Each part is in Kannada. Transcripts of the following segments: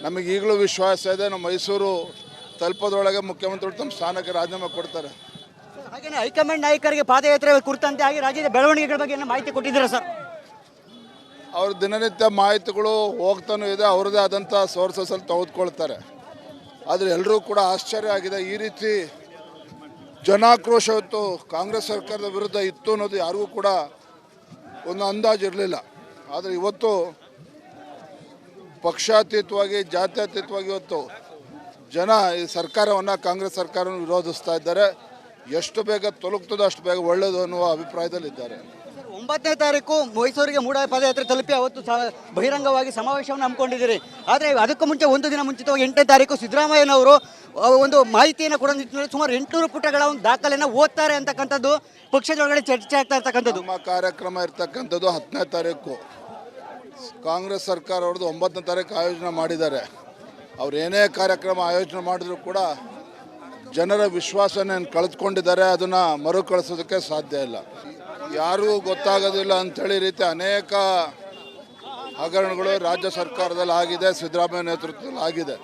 ನಮಗೆ ಈಗಲೂ ವಿಶ್ವಾಸ ಇದೆ, ನಮ್ಮ ಮೈಸೂರು ತಲುಪೋದ್ರೊಳಗೆ ಮುಖ್ಯಮಂತ್ರಿಗಳು ತಮ್ಮ ಸ್ಥಾನಕ್ಕೆ ರಾಜೀನಾಮೆ ಕೊಡ್ತಾರೆ. ಹಾಗೆಯೇ ಹೈಕಮಾಂಡ್ ನಾಯಕರಿಗೆ ಪಾದಯಾತ್ರೆ ಕುರಿತಂತೆ ಹಾಗೆ ರಾಜ್ಯದ ಬೆಳವಣಿಗೆಗಳ ಬಗ್ಗೆ ಏನು ಮಾಹಿತಿ ಕೊಟ್ಟಿದ್ದೀರಾ ಸರ್? ಅವ್ರ ದಿನನಿತ್ಯ ಮಾಹಿತಿಗಳು ಹೋಗ್ತಾನೂ ಇದೆ, ಅವ್ರದ್ದೇ ಆದಂಥ ಸೋರ್ಸಸಲ್ಲಿ ತೆಗೆದುಕೊಳ್ತಾರೆ. ಆದರೆ ಎಲ್ಲರೂ ಕೂಡ ಆಶ್ಚರ್ಯ ಆಗಿದೆ, ಈ ರೀತಿ ಜನಾಕ್ರೋಶ ಇವತ್ತು ಕಾಂಗ್ರೆಸ್ ಸರ್ಕಾರದ ವಿರುದ್ಧ ಇತ್ತು ಅನ್ನೋದು ಯಾರಿಗೂ ಕೂಡ ಒಂದು ಅಂದಾಜು ಇರಲಿಲ್ಲ. ಆದರೆ ಇವತ್ತು ಪಕ್ಷಾತೀತವಾಗಿ ಜಾತ್ಯತೀತವಾಗಿ ಇವತ್ತು ಜನ ಈ ಸರ್ಕಾರವನ್ನು, ಕಾಂಗ್ರೆಸ್ ಸರ್ಕಾರವನ್ನು ವಿರೋಧಿಸ್ತಾ ಇದ್ದಾರೆ. ಎಷ್ಟು ಬೇಗ ತೊಲಗ್ತದೋ ಅಷ್ಟು ಬೇಗ ಒಳ್ಳೆಯದು ಅನ್ನುವ ಅಭಿಪ್ರಾಯದಲ್ಲಿದ್ದಾರೆ. 9ನೇ ತಾರೀಕು ಮೈಸೂರಿಗೆ ಮೂಡ ಪಾದಯಾತ್ರೆ ತಲುಪಿ ಅವತ್ತು ಬಹಿರಂಗವಾಗಿ ಸಮಾವೇಶವನ್ನು ಹಮ್ಮಿಕೊಂಡಿದ್ದೀರಿ. ಆದರೆ ಅದಕ್ಕೂ ಮುಂಚೆ ಒಂದು ದಿನ ಮುಂಚಿತವಾಗಿ 8ನೇ ತಾರೀಕು ಸಿದ್ದರಾಮಯ್ಯನವರು ಒಂದು ಮಾಹಿತಿಯನ್ನು ಕೊಡೋ ನಿಟ್ಟಿನಲ್ಲಿ ಸುಮಾರು 800 ಪುಟಗಳ ಒಂದು ದಾಖಲೆಯನ್ನು ಓದ್ತಾರೆ ಅಂತಕ್ಕಂಥದ್ದು ಪಕ್ಷದೊಳಗಡೆ ಚರ್ಚೆ ಆಗ್ತಾ ಇರ್ತಕ್ಕಂಥದ್ದು. ನಮ್ಮ ಕಾರ್ಯಕ್ರಮ ಇರ್ತಕ್ಕಂಥದ್ದು 10ನೇ ತಾರೀಕು. ಕಾಂಗ್ರೆಸ್ ಸರ್ಕಾರ ಅವ್ರದ್ದು 9ನೇ ತಾರೀಕು ಆಯೋಜನೆ ಮಾಡಿದ್ದಾರೆ. ಅವ್ರು ಏನೇ ಕಾರ್ಯಕ್ರಮ ಆಯೋಜನೆ ಮಾಡಿದ್ರು ಕೂಡ ಜನರ ವಿಶ್ವಾಸನ ಕಳೆದುಕೊಂಡಿದ್ದಾರೆ. ಅದನ್ನು ಮರುಕಳಿಸೋದಕ್ಕೆ ಸಾಧ್ಯ ಇಲ್ಲ. ಯಾರಿಗೂ ಗೊತ್ತಾಗೋದಿಲ್ಲ ಅಂಥೇಳಿ ರೀತಿ ಅನೇಕ ಹಗರಣಗಳು ರಾಜ್ಯ ಸರ್ಕಾರದಲ್ಲಿ ಆಗಿದೆ, ಸಿದ್ದರಾಮಯ್ಯ ನೇತೃತ್ವದಲ್ಲಿ ಆಗಿದೆ.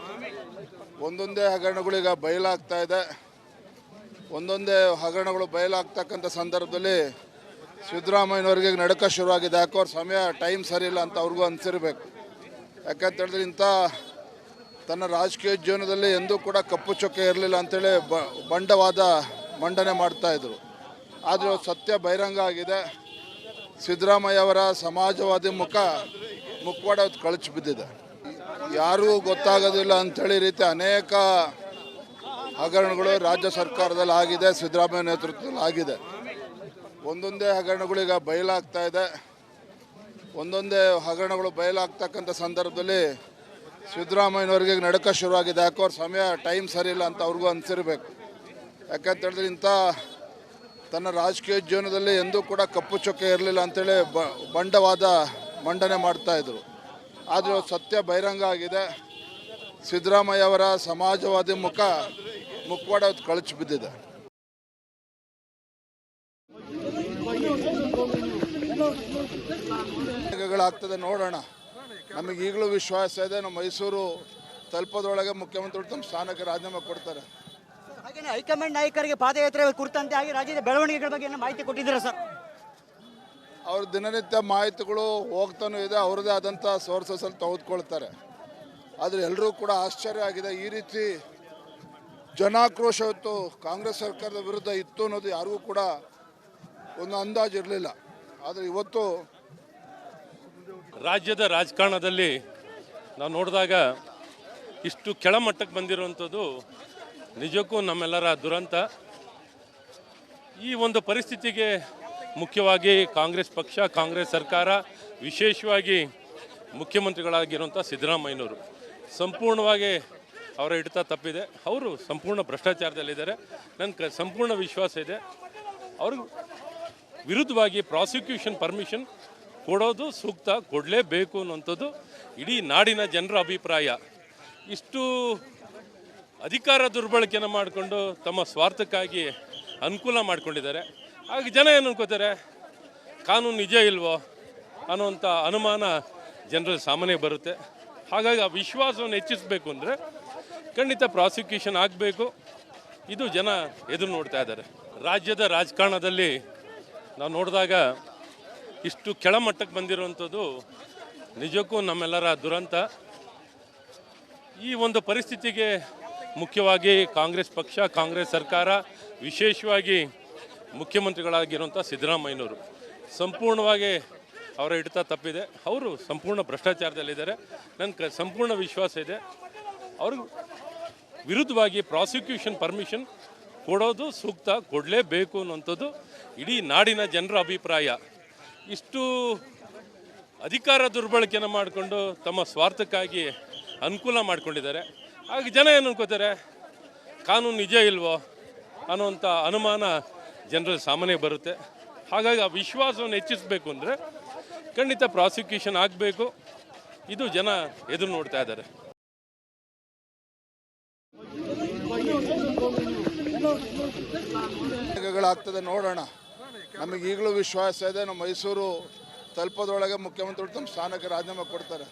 ಒಂದೊಂದೇ ಹಗರಣಗಳೀಗ ಬಯಲಾಗ್ತಾ ಇದೆ. ಒಂದೊಂದೇ ಹಗರಣಗಳು ಬಯಲಾಗ್ತಕ್ಕಂಥ ಸಂದರ್ಭದಲ್ಲಿ ಸಿದ್ದರಾಮಯ್ಯನವ್ರಿಗೆ ನಡಕ ಶುರುವಾಗಿದೆ. ಯಾಕೋ ಅವ್ರ ಸಮಯ ಟೈಮ್ ಸರಿ ಇಲ್ಲ ಅಂತ ಅವ್ರಿಗೂ ಅನಿಸಿರ್ಬೇಕು. ಯಾಕಂತ ಹೇಳಿದ್ರೆ ಇಂಥ ತನ್ನ ರಾಜಕೀಯ ಜೀವನದಲ್ಲಿ ಎಂದೂ ಕೂಡ ಕಪ್ಪು ಚೊಕ್ಕೆ ಇರಲಿಲ್ಲ ಅಂಥೇಳಿ ಬಂಡವಾದ ಮಂಡನೆ ಮಾಡ್ತಾಯಿದ್ರು. ಆದರೆ ಸತ್ಯ ಬಹಿರಂಗ ಆಗಿದೆ. ಸಿದ್ದರಾಮಯ್ಯ ಅವರ ಸಮಾಜವಾದಿ ಮುಖವಾಡ ಕಳಚಿ ಬಿದ್ದಿದೆ. ಯಾರಿಗೂ ಗೊತ್ತಾಗೋದಿಲ್ಲ ಅಂಥೇಳಿ ರೀತಿ ಅನೇಕ ಹಗರಣಗಳು ರಾಜ್ಯ ಸರ್ಕಾರದಲ್ಲಿ ಆಗಿದೆ, ಸಿದ್ದರಾಮಯ್ಯ ನೇತೃತ್ವದಲ್ಲಿ ಆಗಿದೆ. ಒಂದೊಂದೇ ಹಗರಣಗಳೀಗ ಬಯಲಾಗ್ತಾ ಇದೆ. ಒಂದೊಂದೇ ಹಗರಣಗಳು ಬಯಲಾಗ್ತಕ್ಕಂಥ ಸಂದರ್ಭದಲ್ಲಿ ಸಿದ್ದರಾಮಯ್ಯನವ್ರಿಗೆ ನಡಕ ಶುರುವಾಗಿದೆ. ಯಾಕೋ ಅವ್ರ ಸಮಯ ಟೈಮ್ ಸರಿ ಇಲ್ಲ ಅಂತ ಅವ್ರಿಗೂ ಅನಿಸಿರ್ಬೇಕು. ಯಾಕಂತ ಹೇಳಿದ್ರೆ ಇಂಥ ತನ್ನ ರಾಜಕೀಯ ಜೀವನದಲ್ಲಿ ಎಂದೂ ಕೂಡ ಕಪ್ಪು ಚೊಕ್ಕೆ ಇರಲಿಲ್ಲ ಅಂಥೇಳಿ ಬಂಡವಾದ ಮಂಡನೆ ಮಾಡ್ತಾಯಿದ್ರು. ಆದರೆ ಸತ್ಯ ಬಹಿರಂಗ ಆಗಿದೆ. ಸಿದ್ದರಾಮಯ್ಯ ಅವರ ಸಮಾಜವಾದಿ ಮುಖವಾಡ ಕಳಚಿ ಬಿದ್ದಿದೆ. ಆಗ್ತದೆ ನೋಡೋಣ. ನಮಗೆ ಈಗಲೂ ವಿಶ್ವಾಸ ಇದೆ, ನಮ್ಮ ಮೈಸೂರು ತಲುಪೋದ್ರೊಳಗೆ ಮುಖ್ಯಮಂತ್ರಿಗಳು ತಮ್ಮ ಸ್ಥಾನಕ್ಕೆ ರಾಜೀನಾಮೆ ಕೊಡ್ತಾರೆ. ಹಾಗೆಯೇ ಹೈಕಮಾಂಡ್ ನಾಯಕರಿಗೆ ಪಾದಯಾತ್ರೆ ಕುರಿತಂತೆ ಹಾಗೆ ರಾಜ್ಯದ ಬೆಳವಣಿಗೆಗಳ ಬಗ್ಗೆ ಏನು ಮಾಹಿತಿ ಕೊಟ್ಟಿದ್ದೀರಾ ಸರ್? ಅವ್ರ ದಿನನಿತ್ಯ ಮಾಹಿತಿಗಳು ಹೋಗ್ತಾನೂ ಇದೆ, ಅವ್ರದ್ದೇ ಆದಂಥ ಸೋರ್ಸಸಲ್ಲಿ ತೆಗೆದುಕೊಳ್ತಾರೆ. ಆದರೆ ಎಲ್ಲರೂ ಕೂಡ ಆಶ್ಚರ್ಯ ಆಗಿದೆ, ಈ ರೀತಿ ಜನಾಕ್ರೋಶ ಇವತ್ತು ಕಾಂಗ್ರೆಸ್ ಸರ್ಕಾರದ ವಿರುದ್ಧ ಇತ್ತು ಅನ್ನೋದು ಯಾರಿಗೂ ಕೂಡ ಒಂದು ಅಂದಾಜು ಇರಲಿಲ್ಲ. ಆದರೆ ಇವತ್ತು ರಾಜ್ಯದ ರಾಜಕಾರಣದಲ್ಲಿ ನಾವು ನೋಡಿದಾಗ ಇಷ್ಟು ಕೆಳಮಟ್ಟಕ್ಕೆ ಬಂದಿರುವಂಥದ್ದು ನಿಜಕ್ಕೂ ನಮ್ಮೆಲ್ಲರ ದುರಂತ. ಈ ಒಂದು ಪರಿಸ್ಥಿತಿಗೆ ಮುಖ್ಯವಾಗಿ ಕಾಂಗ್ರೆಸ್ ಪಕ್ಷ, ಕಾಂಗ್ರೆಸ್ ಸರ್ಕಾರ, ವಿಶೇಷವಾಗಿ ಮುಖ್ಯಮಂತ್ರಿಗಳಾಗಿರುವಂಥ ಸಿದ್ದರಾಮಯ್ಯನವರು ಸಂಪೂರ್ಣವಾಗಿ ಅವರ ಹಿಡಿತ ತಪ್ಪಿದೆ. ಅವರು ಸಂಪೂರ್ಣ ಭ್ರಷ್ಟಾಚಾರದಲ್ಲಿದ್ದಾರೆ. ನನ್ನ ಸಂಪೂರ್ಣ ವಿಶ್ವಾಸ ಇದೆ ಅವ್ರಿಗೆ ವಿರುದ್ಧವಾಗಿ ಪ್ರಾಸಿಕ್ಯೂಷನ್ ಪರ್ಮಿಷನ್ ಕೊಡೋದು ಸೂಕ್ತ, ಕೊಡಲೇಬೇಕು ಅನ್ನೋಂಥದ್ದು ಇಡೀ ನಾಡಿನ ಜನರ ಅಭಿಪ್ರಾಯ. ಇಷ್ಟು ಅಧಿಕಾರ ದುರ್ಬಳಕೆಯನ್ನು ಮಾಡಿಕೊಂಡು ತಮ್ಮ ಸ್ವಾರ್ಥಕ್ಕಾಗಿ ಅನುಕೂಲ ಮಾಡಿಕೊಂಡಿದ್ದಾರೆ. ಹಾಗೆ ಜನ ಏನು ಅನ್ಕೋತಾರೆ, ಕಾನೂನು ನಿಜ ಇಲ್ವೋ ಅನ್ನೋಂಥ ಅನುಮಾನ ಜನರಲ್ಲಿ ಸಾಮಾನ್ಯ ಬರುತ್ತೆ. ಹಾಗಾಗಿ ಆ ವಿಶ್ವಾಸವನ್ನು ಹೆಚ್ಚಿಸಬೇಕು ಅಂದರೆ ಖಂಡಿತ ಪ್ರಾಸಿಕ್ಯೂಷನ್ ಆಗಬೇಕು. ಇದು ಜನ ಎದುರು ನೋಡ್ತಾ ಇದ್ದಾರೆ. ರಾಜ್ಯದ ರಾಜಕಾರಣದಲ್ಲಿ ನಾವು ನೋಡಿದಾಗ ಇಷ್ಟು ಕೆಳಮಟ್ಟಕ್ಕೆ ಬಂದಿರುವಂಥದ್ದು ನಿಜಕ್ಕೂ ನಮ್ಮೆಲ್ಲರ ದುರಂತ. ಈ ಒಂದು ಪರಿಸ್ಥಿತಿಗೆ ಮುಖ್ಯವಾಗಿ ಕಾಂಗ್ರೆಸ್ ಪಕ್ಷ, ಕಾಂಗ್ರೆಸ್ ಸರ್ಕಾರ, ವಿಶೇಷವಾಗಿ ಮುಖ್ಯಮಂತ್ರಿಗಳಾಗಿರುವಂಥ ಸಿದ್ದರಾಮಯ್ಯನವರು ಸಂಪೂರ್ಣವಾಗಿ ಅವರ ಹಿಡಿತ ತಪ್ಪಿದೆ. ಅವರು ಸಂಪೂರ್ಣ ಭ್ರಷ್ಟಾಚಾರದಲ್ಲಿದ್ದಾರೆ. ನನ್ನ ಸಂಪೂರ್ಣ ವಿಶ್ವಾಸ ಇದೆ ಅವ್ರಿಗೆ ವಿರುದ್ಧವಾಗಿ ಪ್ರಾಸಿಕ್ಯೂಷನ್ ಪರ್ಮಿಷನ್ ಕೊಡೋದು ಸೂಕ್ತ, ಕೊಡಲೇಬೇಕು ಅನ್ನೋಂಥದ್ದು ಇಡೀ ನಾಡಿನ ಜನರ ಅಭಿಪ್ರಾಯ. ಇಷ್ಟು ಅಧಿಕಾರ ದುರ್ಬಳಕೆಯನ್ನು ಮಾಡಿಕೊಂಡು ತಮ್ಮ ಸ್ವಾರ್ಥಕ್ಕಾಗಿ ಅನುಕೂಲ ಮಾಡಿಕೊಂಡಿದ್ದಾರೆ. ಹಾಗೆ ಜನ ಏನು ಅನ್ಕೋತಾರೆ, ಕಾನೂನು ನಿಜ ಇಲ್ವೋ ಅನ್ನೋಂಥ ಅನುಮಾನ ಜನರಲ್ಲಿ ಸಾಮಾನ್ಯ ಬರುತ್ತೆ. ಹಾಗಾಗಿ ಆ ವಿಶ್ವಾಸವನ್ನು ಹೆಚ್ಚಿಸಬೇಕು ಅಂದರೆ ಖಂಡಿತ ಪ್ರಾಸಿಕ್ಯೂಷನ್ ಆಗಬೇಕು. ಇದು ಜನ ಎದುರು ನೋಡ್ತಾ ಇದ್ದಾರೆ. ಆಗ್ತದೆ ನೋಡೋಣ. ನಮಗೆ ಈಗಲೂ ವಿಶ್ವಾಸ ಇದೆ, ನಮ್ಮ ಮೈಸೂರು ತಲುಪೋದ್ರೊಳಗೆ ಮುಖ್ಯಮಂತ್ರಿಗಳು ತಮ್ಮ ಸ್ಥಾನಕ್ಕೆ ರಾಜೀನಾಮೆ ಕೊಡ್ತಾರೆ.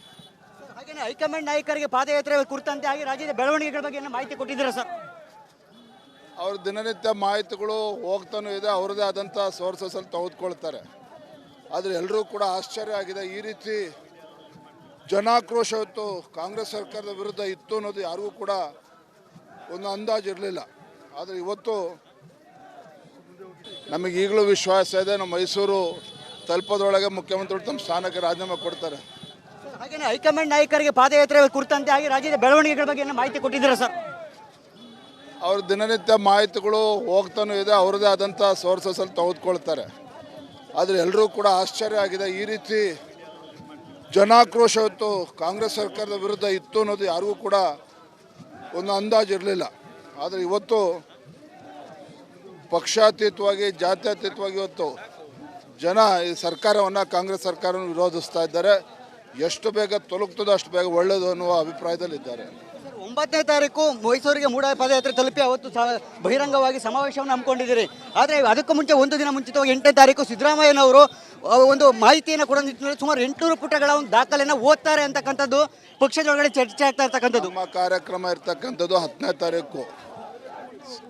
ಹಾಗೆಯೇ ಹೈಕಮಾಂಡ್ ನಾಯಕರಿಗೆ ಪಾದಯಾತ್ರೆ ಕುರಿತಂತೆ ಆಗಿ ರಾಜ್ಯದ ಬೆಳವಣಿಗೆಗಳ ಬಗ್ಗೆ ಏನೋ ಮಾಹಿತಿ ಕೊಟ್ಟಿದ್ದೀರಾ ಸರ್? ಅವ್ರ ದಿನನಿತ್ಯ ಮಾಹಿತಿಗಳು ಹೋಗ್ತಾನೂ ಇದೆ, ಅವ್ರದ್ದೇ ಆದಂಥ ಸೋರ್ಸಸಲ್ಲಿ ತೆಗೆದುಕೊಳ್ತಾರೆ. ಆದರೆ ಎಲ್ಲರೂ ಕೂಡ ಆಶ್ಚರ್ಯ ಆಗಿದೆ. ಈ ರೀತಿ ಜನಾಕ್ರೋಶ ಇವತ್ತು ಕಾಂಗ್ರೆಸ್ ಸರ್ಕಾರದ ವಿರುದ್ಧ ಇತ್ತು ಅನ್ನೋದು ಯಾರಿಗೂ ಕೂಡ ಒಂದು ಅಂದಾಜು ಇರಲಿಲ್ಲ. ಆದರೆ ಇವತ್ತು ನಮಗೆ ಈಗಲೂ ವಿಶ್ವಾಸ ಇದೆ, ನಮ್ಮ ಮೈಸೂರು ತಲುಪೋದ್ರೊಳಗೆ ಮುಖ್ಯಮಂತ್ರಿಗಳು ತಮ್ಮ ಸ್ಥಾನಕ್ಕೆ ರಾಜೀನಾಮೆ ಕೊಡ್ತಾರೆ. ಹಾಗೆಯೇ ಹೈಕಮಾಂಡ್ ನಾಯಕರಿಗೆ ಪಾದಯಾತ್ರೆ ಕುರಿತಂತೆ ಆಗಿ ರಾಜ್ಯದ ಬೆಳವಣಿಗೆಗಳ ಬಗ್ಗೆ ಏನೋ ಮಾಹಿತಿ ಕೊಟ್ಟಿದ್ದೀರಾ ಸರ್? ಅವ್ರ ದಿನನಿತ್ಯ ಮಾಹಿತಿಗಳು ಹೋಗ್ತಾನೂ ಇದೆ, ಅವ್ರದ್ದೇ ಆದಂಥ ಸೋರ್ಸಸಲ್ಲಿ ತೆಗೆದುಕೊಳ್ತಾರೆ. ಆದರೆ ಎಲ್ಲರೂ ಕೂಡ ಆಶ್ಚರ್ಯ ಆಗಿದೆ. ಈ ರೀತಿ ಜನಾಕ್ರೋಶ ಇವತ್ತು ಕಾಂಗ್ರೆಸ್ ಸರ್ಕಾರದ ವಿರುದ್ಧ ಇತ್ತು ಅನ್ನೋದು ಯಾರಿಗೂ ಕೂಡ ಒಂದು ಅಂದಾಜು ಇರಲಿಲ್ಲ. ಆದರೆ ಇವತ್ತು ಪಕ್ಷಾತೀತವಾಗಿ ಜಾತ್ಯತೀತವಾಗಿ ಇವತ್ತು ಜನ ಈ ಸರ್ಕಾರವನ್ನು, ಕಾಂಗ್ರೆಸ್ ಸರ್ಕಾರವನ್ನು ವಿರೋಧಿಸ್ತಾ ಇದ್ದಾರೆ. ಎಷ್ಟು ಬೇಗ ತೊಲಗ್ತದೋ ಅಷ್ಟು ಬೇಗ ಒಳ್ಳೆಯದು ಅನ್ನುವ ಅಭಿಪ್ರಾಯದಲ್ಲಿದ್ದಾರೆ. 9ನೇ ತಾರೀಕು ಮೈಸೂರಿಗೆ ಮೂಡ ಪಾದಯಾತ್ರೆ ತಲುಪಿ ಅವತ್ತು ಬಹಿರಂಗವಾಗಿ ಸಮಾವೇಶವನ್ನು ಹಮ್ಮಿಕೊಂಡಿದ್ದೀರಿ. ಆದರೆ ಅದಕ್ಕೂ ಮುಂಚೆ ಒಂದು ದಿನ ಮುಂಚಿತವಾಗಿ 8ನೇ ತಾರೀಕು ಸಿದ್ದರಾಮಯ್ಯನವರು ಒಂದು ಮಾಹಿತಿಯನ್ನು ಕೊಡೋ ನಿಟ್ಟಿನಲ್ಲಿ ಸುಮಾರು 800 ಪುಟಗಳ ಒಂದು ದಾಖಲೆಯನ್ನು ಓದ್ತಾರೆ ಅಂತಕ್ಕಂಥದ್ದು ಪಕ್ಷದೊಳಗಡೆ ಚರ್ಚೆ ಆಗ್ತಾ ಇರ್ತಕ್ಕಂಥದ್ದು. ನಮ್ಮ ಕಾರ್ಯಕ್ರಮ ಇರ್ತಕ್ಕಂಥದ್ದು 10ನೇ ತಾರೀಕು.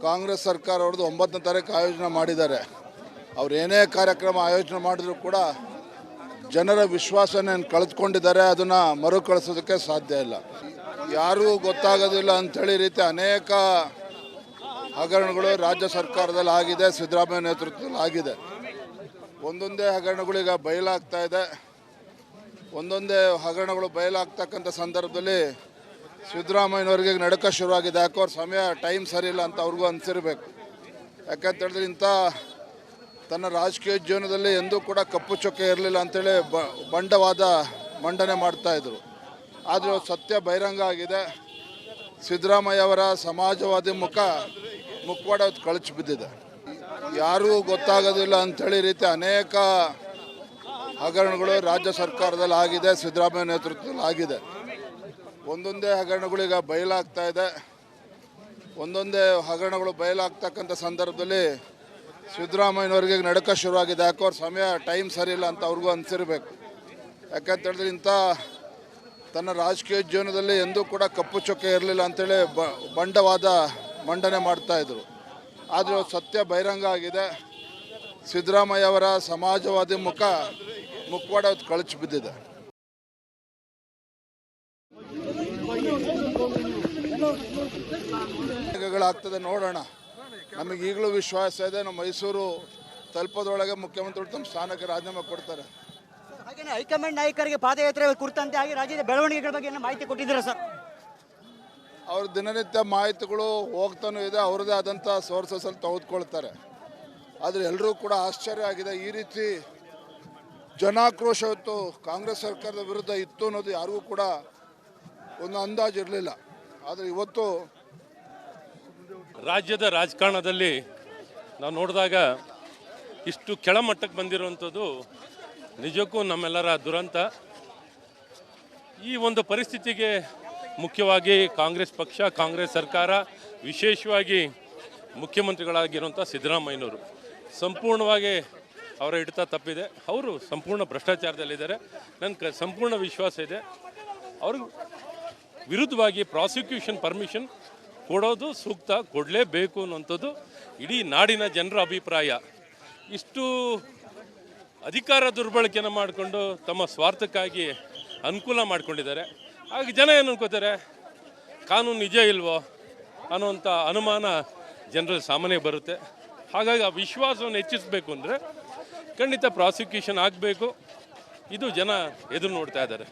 ಕಾಂಗ್ರೆಸ್ ಸರ್ಕಾರ ಅವ್ರದ್ದು 9ನೇ ತಾರೀಕು ಆಯೋಜನೆ ಮಾಡಿದ್ದಾರೆ. ಅವ್ರು ಏನೇ ಕಾರ್ಯಕ್ರಮ ಆಯೋಜನೆ ಮಾಡಿದ್ರು ಕೂಡ ಜನರ ವಿಶ್ವಾಸನ ಕಳೆದುಕೊಂಡಿದ್ದಾರೆ. ಅದನ್ನು ಮರುಕಳಿಸೋದಕ್ಕೆ ಸಾಧ್ಯ ಇಲ್ಲ. ಯಾರೂ ಗೊತ್ತಾಗೋದಿಲ್ಲ ಅಂಥೇಳಿ ರೀತಿ ಅನೇಕ ಹಗರಣಗಳು ರಾಜ್ಯ ಸರ್ಕಾರದಲ್ಲಿ ಆಗಿದೆ, ಸಿದ್ದರಾಮಯ್ಯ ನೇತೃತ್ವದಲ್ಲಿ ಆಗಿದೆ. ಒಂದೊಂದೇ ಹಗರಣಗಳೀಗ ಬಯಲಾಗ್ತಾ ಇದೆ. ಒಂದೊಂದೇ ಹಗರಣಗಳು ಬಯಲಾಗ್ತಕ್ಕಂಥ ಸಂದರ್ಭದಲ್ಲಿ ಸಿದ್ದರಾಮಯ್ಯನವ್ರಿಗೆ ನಡುಕ ಶುರುವಾಗಿದೆ. ಯಾಕೋ ಅವ್ರ ಸಮಯ ಟೈಮ್ ಸರಿಯಿಲ್ಲ ಅಂತ ಅವ್ರಿಗೂ ಅನಿಸಿರ್ಬೇಕು. ಯಾಕಂತ ಹೇಳಿದ್ರೆ ಇಂಥ ತನ್ನ ರಾಜಕೀಯ ಜೀವನದಲ್ಲಿ ಎಂದೂ ಕೂಡ ಕಪ್ಪು ಚೊಕ್ಕೆ ಇರಲಿಲ್ಲ ಅಂಥೇಳಿ ಬಂಡವಾದ ಮಂಡನೆ ಮಾಡ್ತಾಯಿದ್ರು. ಆದರೆ ಸತ್ಯ ಬಹಿರಂಗ ಆಗಿದೆ. ಸಿದ್ದರಾಮಯ್ಯ ಅವರ ಸಮಾಜವಾದಿ ಮುಖವಾಡ ಕಳಚಿ ಬಿದ್ದಿದೆ. ಯಾರೂ ಗೊತ್ತಾಗೋದಿಲ್ಲ ಅಂಥೇಳಿ ರೀತಿ ಅನೇಕ ಹಗರಣಗಳು ರಾಜ್ಯ ಸರ್ಕಾರದಲ್ಲಿ ಆಗಿದೆ, ಸಿದ್ದರಾಮಯ್ಯ ನೇತೃತ್ವದಲ್ಲಿ ಆಗಿದೆ. ಒಂದೊಂದೇ ಹಗರಣಗಳೀಗ ಬಯಲಾಗ್ತಾ ಇದೆ. ಒಂದೊಂದೇ ಹಗರಣಗಳು ಬಯಲಾಗ್ತಕ್ಕಂಥ ಸಂದರ್ಭದಲ್ಲಿ ಸಿದ್ದರಾಮಯ್ಯನವ್ರಿಗೆ ನಡುಕ ಶುರುವಾಗಿದೆ. ಯಾಕೋ ಅವ್ರ ಸಮಯ ಟೈಮ್ ಸರಿಯಿಲ್ಲ ಅಂತ ಅವ್ರಿಗೂ ಅನಿಸಿರ್ಬೇಕು. ಯಾಕಂತ ಹೇಳಿದ್ರೆ ಇಂಥ ತನ್ನ ರಾಜಕೀಯ ಜೀವನದಲ್ಲಿ ಎಂದೂ ಕೂಡ ಕಪ್ಪು ಚೊಕ್ಕೆ ಇರಲಿಲ್ಲ ಅಂಥೇಳಿ ಬಂಡವಾದ ಮಂಡನೆ ಮಾಡ್ತಾಯಿದ್ರು. ಆದರೆ ಸತ್ಯ ಬಹಿರಂಗ ಆಗಿದೆ. ಸಿದ್ದರಾಮಯ್ಯ ಅವರ ಸಮಾಜವಾದಿ ಮುಖವಾಡ ಕಳಚಿ ಬಿದ್ದಿದೆ. ಆಗ್ತದೆ ನೋಡೋಣ. ನಮಗೆ ಈಗಲೂ ವಿಶ್ವಾಸ ಇದೆ, ನಮ್ಮ ಮೈಸೂರು ತಲುಪೋದ್ರೊಳಗೆ ಮುಖ್ಯಮಂತ್ರಿಗಳು ತಮ್ಮ ಸ್ಥಾನಕ್ಕೆ ರಾಜೀನಾಮೆ ಕೊಡ್ತಾರೆ. ಹಾಗೆಯೇ ಹೈಕಮಾಂಡ್ ನಾಯಕರಿಗೆ ಪಾದಯಾತ್ರೆ ಕುರಿತಂತೆ ಆಗಿ ರಾಜ್ಯದ ಬೆಳವಣಿಗೆಗಳ ಬಗ್ಗೆ ಏನೋ ಮಾಹಿತಿ ಕೊಟ್ಟಿದ್ದೀರಾ ಸರ್? ಅವ್ರ ದಿನನಿತ್ಯ ಮಾಹಿತಿಗಳು ಹೋಗ್ತಾನೂ ಇದೆ, ಅವ್ರದ್ದೇ ಆದಂಥ ಸೋರ್ಸಸಲ್ಲಿ ತೆಗೆದುಕೊಳ್ತಾರೆ. ಆದರೆ ಎಲ್ಲರೂ ಕೂಡ ಆಶ್ಚರ್ಯ ಆಗಿದೆ. ಈ ರೀತಿ ಜನಾಕ್ರೋಶ ಇವತ್ತು ಕಾಂಗ್ರೆಸ್ ಸರ್ಕಾರದ ವಿರುದ್ಧ ಇತ್ತು ಅನ್ನೋದು ಯಾರಿಗೂ ಕೂಡ ಒಂದು ಅಂದಾಜು ಇರಲಿಲ್ಲ. ಆದರೆ ಇವತ್ತು ರಾಜ್ಯದ ರಾಜಕಾರಣದಲ್ಲಿ ನಾವು ನೋಡಿದಾಗ ಇಷ್ಟು ಕೆಳಮಟ್ಟಕ್ಕೆ ಬಂದಿರುವಂಥದ್ದು ನಿಜಕ್ಕೂ ನಮ್ಮೆಲ್ಲರ ದುರಂತ. ಈ ಒಂದು ಪರಿಸ್ಥಿತಿಗೆ ಮುಖ್ಯವಾಗಿ ಕಾಂಗ್ರೆಸ್ ಪಕ್ಷ, ಕಾಂಗ್ರೆಸ್ ಸರ್ಕಾರ, ವಿಶೇಷವಾಗಿ ಮುಖ್ಯಮಂತ್ರಿಗಳಾಗಿರುವಂಥ ಸಿದ್ದರಾಮಯ್ಯನವರು ಸಂಪೂರ್ಣವಾಗಿ ಅವರ ಹಿಡಿತ ತಪ್ಪಿದೆ. ಅವರು ಸಂಪೂರ್ಣ ಭ್ರಷ್ಟಾಚಾರದಲ್ಲಿದ್ದಾರೆ. ನನ್ನ ಸಂಪೂರ್ಣ ವಿಶ್ವಾಸ ಇದೆ ಅವ್ರಿಗೆ ವಿರುದ್ಧವಾಗಿ ಪ್ರಾಸಿಕ್ಯೂಷನ್ ಪರ್ಮಿಷನ್ ಕೊಡೋದು ಸೂಕ್ತ, ಕೊಡಲೇಬೇಕು ಅನ್ನೋಂಥದ್ದು ಇಡೀ ನಾಡಿನ ಜನರ ಅಭಿಪ್ರಾಯ. ಇಷ್ಟು ಅಧಿಕಾರ ದುರ್ಬಳಕೆಯನ್ನು ಮಾಡಿಕೊಂಡು ತಮ್ಮ ಸ್ವಾರ್ಥಕ್ಕಾಗಿ ಅನುಕೂಲ ಮಾಡಿಕೊಂಡಿದ್ದಾರೆ. ಆಗ ಜನ ಏನು ಅನ್ಕೋತಾರೆ, ಕಾನೂನು ನಿಜ ಇಲ್ವೋ ಅನ್ನೋಂಥ ಅನುಮಾನ ಜನರಲ್ಲಿ ಸಾಮಾನ್ಯ ಬರುತ್ತೆ. ಹಾಗಾಗಿ ಆ ವಿಶ್ವಾಸವನ್ನು ಹೆಚ್ಚಿಸಬೇಕು ಅಂದರೆ ಖಂಡಿತ ಪ್ರಾಸಿಕ್ಯೂಷನ್ ಆಗಬೇಕು. ಇದು ಜನ ಎದುರು ನೋಡ್ತಾ ಇದ್ದಾರೆ.